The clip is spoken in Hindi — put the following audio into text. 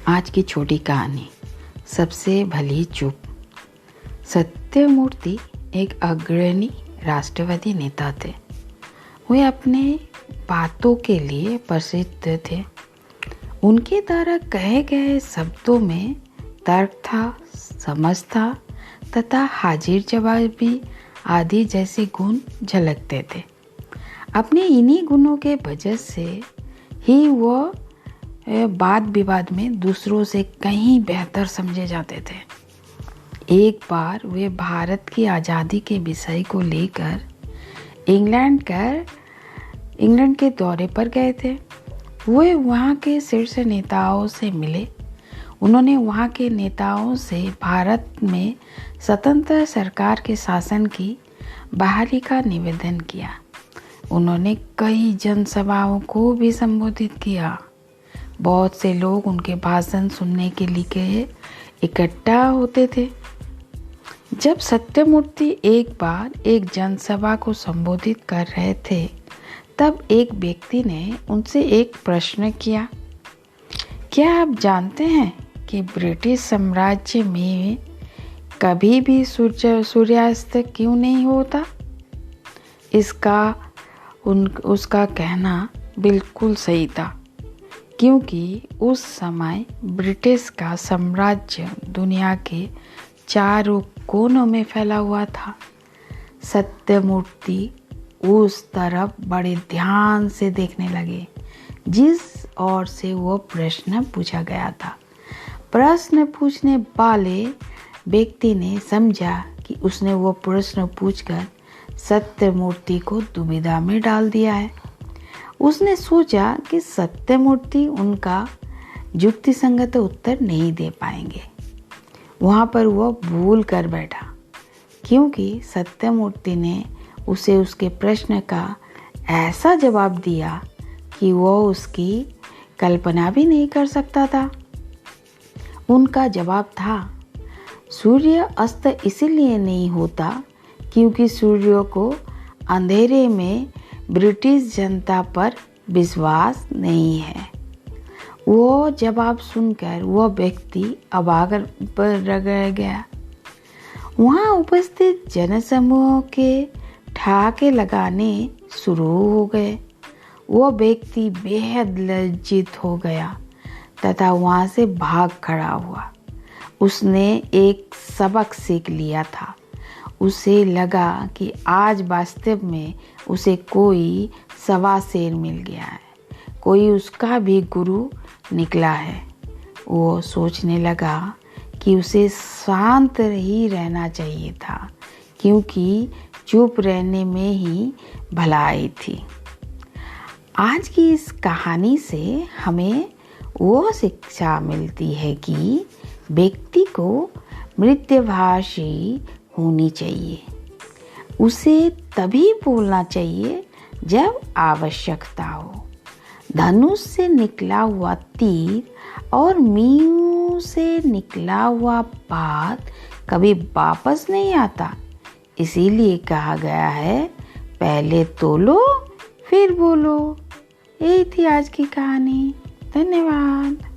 आज की छोटी कहानी, सबसे भली चूप। सत्यमूर्ति एक अग्रणी राष्ट्रवादी नेता थे। वे अपने बातों के लिए प्रसिद्ध थे। उनके द्वारा कहे गए शब्दों में तर्क था, समझ था तथा हाजिर जवाबी आदि जैसे गुण झलकते थे। अपने इन्हीं गुणों के वजह से ही वह वाद विवाद में दूसरों से कहीं बेहतर समझे जाते थे। एक बार वे भारत की आज़ादी के विषय को लेकर इंग्लैंड के दौरे पर गए थे। वे वहाँ के शीर्ष नेताओं से मिले। उन्होंने वहाँ के नेताओं से भारत में स्वतंत्र सरकार के शासन की बहाली का निवेदन किया। उन्होंने कई जनसभाओं को भी संबोधित किया। बहुत से लोग उनके भाषण सुनने के लिए इकट्ठा होते थे। जब सत्यमूर्ति एक बार एक जनसभा को संबोधित कर रहे थे, तब एक व्यक्ति ने उनसे एक प्रश्न किया। क्या आप जानते हैं कि ब्रिटिश साम्राज्य में कभी भी सूर्यास्त क्यों नहीं होता? उसका कहना बिल्कुल सही था, क्योंकि उस समय ब्रिटिश का साम्राज्य दुनिया के चारों कोनों में फैला हुआ था। सत्यमूर्ति उस तरफ बड़े ध्यान से देखने लगे जिस ओर से वो प्रश्न पूछा गया था। प्रश्न पूछने वाले व्यक्ति ने समझा कि उसने वो प्रश्न पूछकर सत्यमूर्ति को दुविधा में डाल दिया है। उसने सोचा कि सत्यमूर्ति उनका युक्तिसंगत उत्तर नहीं दे पाएंगे। वहाँ पर वह भूल कर बैठा, क्योंकि सत्यमूर्ति ने उसे उसके प्रश्न का ऐसा जवाब दिया कि वह उसकी कल्पना भी नहीं कर सकता था। उनका जवाब था, सूर्य अस्त इसीलिए नहीं होता क्योंकि सूर्य को अंधेरे में ब्रिटिश जनता पर विश्वास नहीं है। वो जवाब सुनकर वह व्यक्ति अवाक रह गया। वहाँ उपस्थित जनसमूह के ठहाके लगाने शुरू हो गए। वो व्यक्ति बेहद लज्जित हो गया तथा वहाँ से भाग खड़ा हुआ। उसने एक सबक सीख लिया था। उसे लगा कि आज वास्तव में उसे कोई सवा शेर मिल गया है, कोई उसका भी गुरु निकला है। वो सोचने लगा कि उसे शांत ही रहना चाहिए था, क्योंकि चुप रहने में ही भलाई थी। आज की इस कहानी से हमें वो शिक्षा मिलती है कि व्यक्ति को मितभाषी होनी चाहिए। उसे तभी बोलना चाहिए जब आवश्यकता हो। धनुष से निकला हुआ तीर और मींव से निकला हुआ बात कभी वापस नहीं आता। इसीलिए कहा गया है, पहले तोलो फिर बोलो। यही थी आज की कहानी। धन्यवाद।